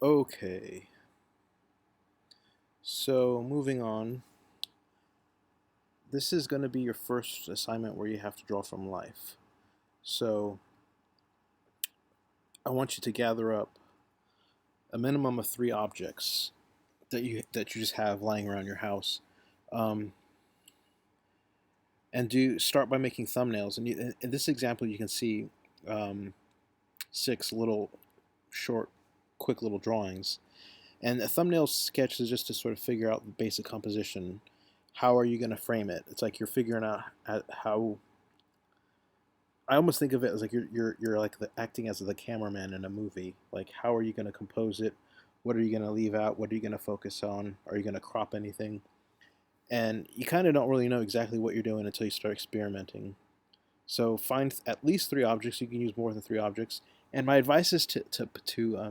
Okay, so moving on. This is going to be your first assignment where you have to draw from life. So I want you to gather up a minimum of three objects that you just have lying around your house, um, and do start by making thumbnails. And in this example, you can see um, six little short, quick little drawings. And a thumbnail sketch is just to sort of figure out the basic composition. How are you going to frame it? It's like you're figuring out how. I almost think of it as like you're like acting as the cameraman in a movie. Like, how are you going to compose it? What are you going to leave out? What are you going to focus on? Are you going to crop anything? And you kind of don't really know exactly what you're doing until you start experimenting. So find at least three objects. You can use more than three objects. And my advice is to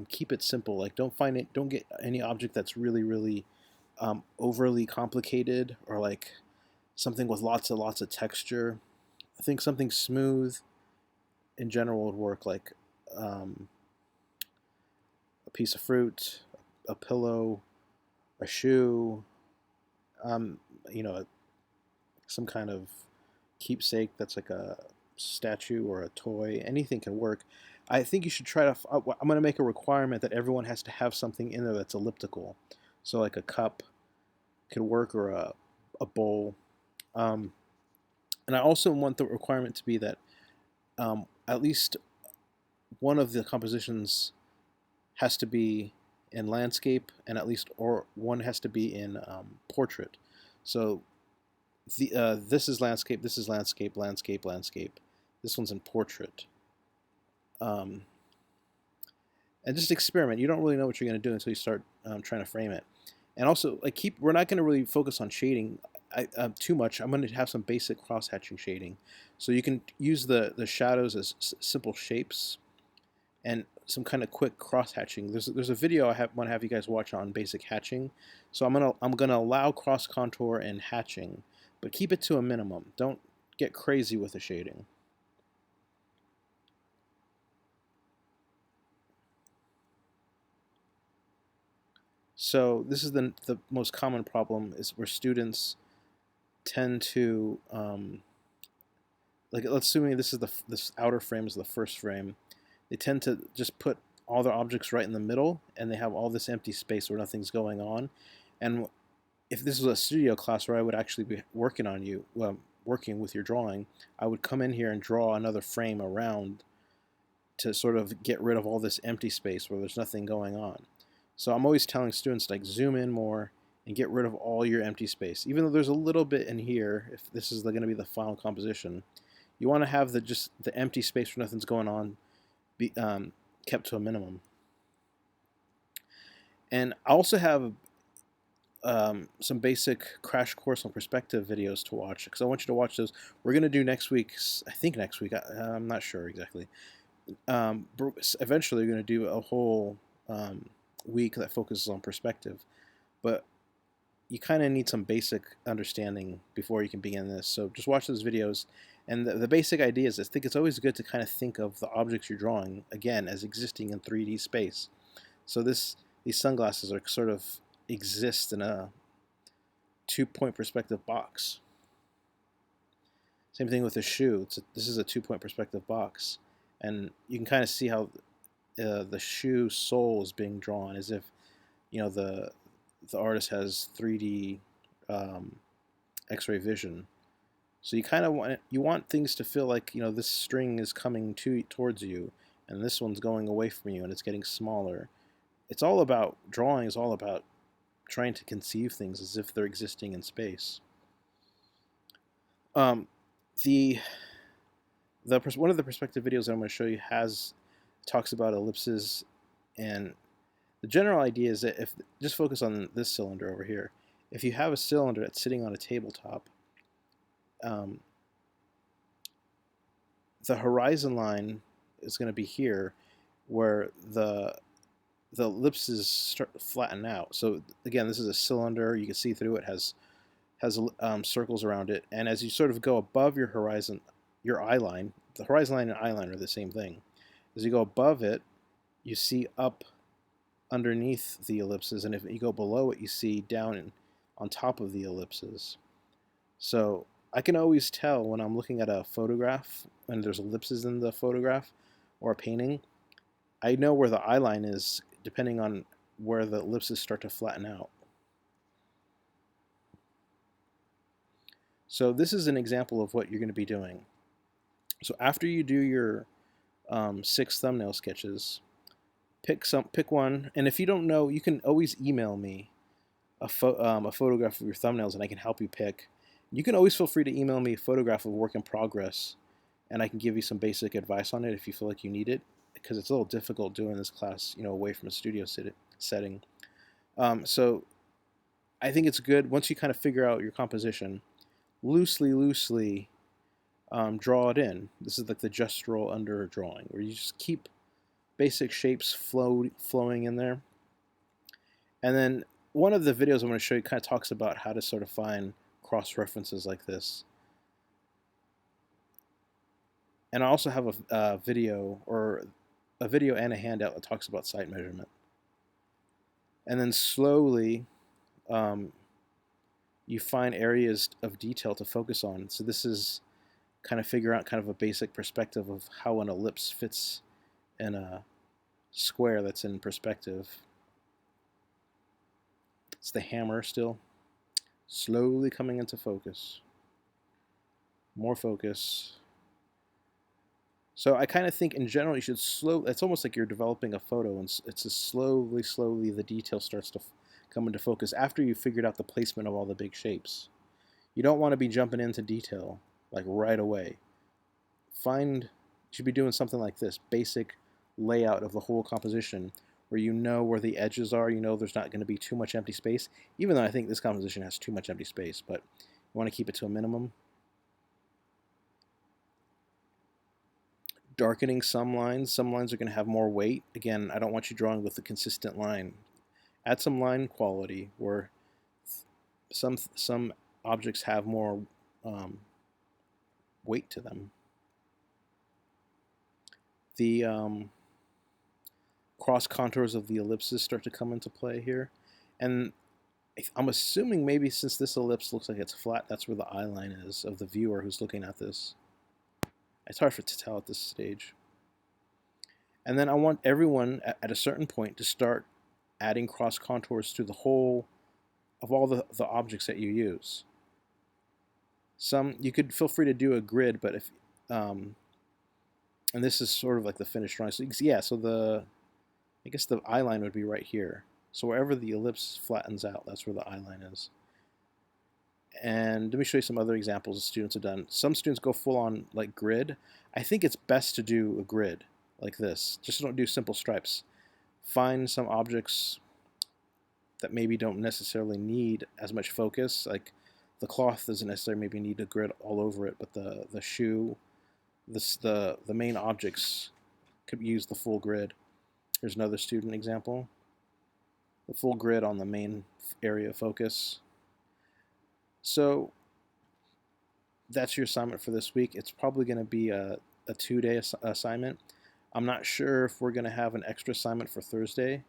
keep it simple. Like, don't get any object that's really overly complicated, or like something with lots of texture. I think something smooth in general would work, like um, a piece of fruit, a pillow, a shoe, um, you know, some kind of keepsake that's like a statue or a toy. Anything can work. I think you should try to. I'm going to make a requirement that everyone has to have something in there that's elliptical. So like a cup could work, or a bowl. Um, and I also want the requirement to be that at least one of the compositions has to be in landscape, and at least or one has to be in portrait. So this is landscape, this is landscape, landscape, landscape. This one's in portrait. Um, and just experiment. You don't really know what you're going to do until you start trying to frame it. And also, like, we're not going to really focus on shading too much. I'm going to have some basic cross hatching shading, so you can use the shadows as simple shapes, and some kind of quick cross hatching. There's a video I want to have you guys watch on basic hatching. So I'm gonna allow cross contour and hatching, but keep it to a minimum. Don't get crazy with the shading. So this is the most common problem, is where students tend to like, let's assume this outer frame is the first frame. They tend to just put all their objects right in the middle, and they have all this empty space where nothing's going on. And if this was a studio class where I would actually be working on you, well, working with your drawing, I would come in here and draw another frame around to sort of get rid of all this empty space where there's nothing going on. So I'm always telling students to like zoom in more and get rid of all your empty space. Even though there's a little bit in here, if this is going to be the final composition, you want to have just the empty space where nothing's going on be kept to a minimum. And I also have some basic crash course on perspective videos to watch, because I want you to watch those. We're going to do next week's, I think next week, I'm not sure exactly. Eventually, we're going to do a whole week that focuses on perspective. But you kind of need some basic understanding before you can begin this. So just watch those videos. And the basic idea is, I think it's always good to kind of think of the objects you're drawing, again, as existing in 3D space. So these sunglasses are sort of exist in a 2-point perspective box. Same thing with the shoe. This is a 2-point perspective box, and you can kind of see how the shoe sole is being drawn, as if the artist has 3D X-ray vision. So you kind of want things to feel like this string is coming towards you, and this one's going away from you, and it's getting smaller. It's all about drawing. Is all about trying to conceive things as if they're existing in space. Um, the one of the perspective videos that I'm going to show you talks about ellipses, and the general idea is that, if just focus on this cylinder over here. If you have a cylinder that's sitting on a tabletop, um, the horizon line is going to be here, where the ellipses start to flatten out. So again, this is a cylinder. You can see through it, has circles around it, and as you sort of go above your horizon, your eye line, the horizon line and eye line are the same thing. As you go above it, you see up underneath the ellipses, and if you go below it, you see down on top of the ellipses. So I can always tell when I'm looking at a photograph and there's ellipses in the photograph or a painting. I know where the eye line is depending on where the ellipses start to flatten out. So this is an example of what you're going to be doing. So after you do your 6 thumbnail sketches, pick one, and if you don't know, you can always email me a photograph of your thumbnails, and I can help you pick. You can always feel free to email me a photograph of work in progress, and I can give you some basic advice on it if you feel like you need it, because it's a little difficult doing this class, away from a studio setting. So I think it's good once you kind of figure out your composition, loosely draw it in. This is like the just roll under drawing, where you just keep basic shapes flowing in there. And then one of the videos I'm going to show you kind of talks about how to sort of find cross references like this. And I also have a video and a handout that talks about site measurement. And then slowly you find areas of detail to focus on. So this is kind of figure out kind of a basic perspective of how an ellipse fits in a square that's in perspective. It's the hammer still, slowly coming into focus. More focus. So I kind of think in general you should it's almost like you're developing a photo, and it's just slowly the detail starts to come into focus after you've figured out the placement of all the big shapes. You don't want to be jumping into detail like right away. You should be doing something like this, basic layout of the whole composition, where you know where the edges are, you know there's not going to be too much empty space, even though I think this composition has too much empty space, but you want to keep it to a minimum. Darkening some lines are going to have more weight. Again, I don't want you drawing with a consistent line. Add some line quality where some objects have more weight to them. The cross contours of the ellipses start to come into play here, and I'm assuming maybe since this ellipse looks like it's flat, that's where the eye line is of the viewer who's looking at this. It's hard to tell at this stage. And then I want everyone at a certain point to start adding cross contours to the whole of all the objects that you use. You could feel free to do a grid, but if and this is sort of like the finished drawing. So yeah, so I guess the eye line would be right here. So wherever the ellipse flattens out, that's where the eye line is. And let me show you some other examples students have done. Some students go full on like grid. I think it's best to do a grid like this. Just don't do simple stripes. Find some objects that maybe don't necessarily need as much focus. Like the cloth doesn't necessarily maybe need a grid all over it, but the shoe, the main objects could use the full grid. Here's another student example. The full grid on the main area of focus. So that's your assignment for this week. It's probably going to be a 2-day assignment. I'm not sure if we're going to have an extra assignment for Thursday.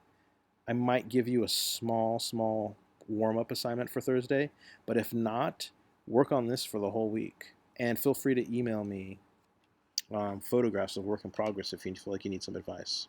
I might give you a small warm-up assignment for Thursday, but if not, work on this for the whole week. And feel free to email me photographs of work in progress if you feel like you need some advice.